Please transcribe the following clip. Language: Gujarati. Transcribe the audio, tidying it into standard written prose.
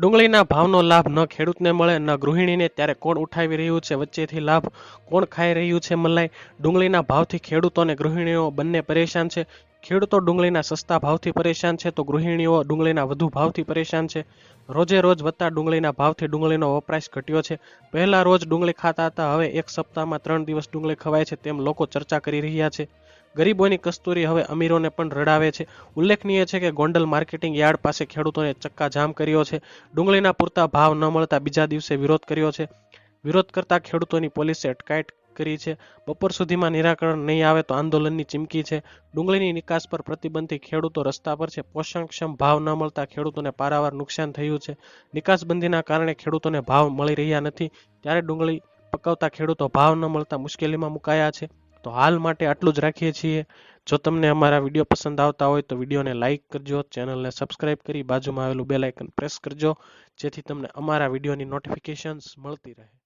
ડુંગળીના ભાવનો લાભ ન ખેડૂતને મળે ન ગૃહિણીને, ત્યારે કોણ ઉઠાવી રહ્યું છે વચ્ચેથી લાભ? કોણ ખાઈ રહ્યું છે મલાઈ? ડુંગળીના ભાવથી ખેડૂતો અને ગૃહિણીઓ બંને પરેશાન છે. ખેડૂતો ડુંગળીના સસ્તા ભાવથી પરેશાન છે તો ગૃહિણીઓ ડુંગળીના વધુ ભાવથી પરેશાન છે. રોજે રોજ વધતા ડુંગળીના ભાવથી ડુંગળીનો વપરાશ ઘટ્યો છે. પહેલા રોજ ડુંગળી ખાતા હતા, હવે એક સપ્તાહમાં 3 દિવસ ડુંગળી ખવાય છે તેમ લોકો ચર્ચા કરી રહ્યા છે. ગરીબોની કસ્તુરી હવે અમીરોને પણ રડાવે છે. ઉલ્લેખનીય છે કે ગોંડલ માર્કેટિંગ યાર્ડ પાસે ખેડૂતોને ચક્કાજામ કર્યો છે. ડુંગળીના પૂરતા ભાવ ન મળતા બીજા દિવસે વિરોધ કર્યો છે. વિરોધ કરતા ખેડૂતોની પોલીસે અટકાયત કરી છે. બપોર સુધીમાં નિરાકરણ નહીં આવે તો આંદોલનની ચીમકી છે. ડુંગળીની નિકાસ પર પ્રતિબંધથી ખેડૂતો રસ્તા પર છે. પોષણક્ષમ ભાવ ન મળતા ખેડૂતોને પારાવાર નુકસાન થયું છે. નિકાસબંધીના કારણે ખેડૂતોને ભાવ મળી રહ્યા નથી, ત્યારે ડુંગળી પકવતા ખેડૂતો ભાવ ન મળતા મુશ્કેલીમાં મુકાયા છે. તો હાલ માટે આટલું જ રાખીએ છીએ. જો તમને અમારા વિડીયો પસંદ આવતા હોય તો વિડીયોને લાઇક કરજો, ચેનલને સબસ્ક્રાઇબ કરી બાજુમાં આવેલું બેલ આઇકન પ્રેસ કરજો, જેથી તમને અમારા વિડીયોની નોટિફિકેશન્સ મળતી રહે.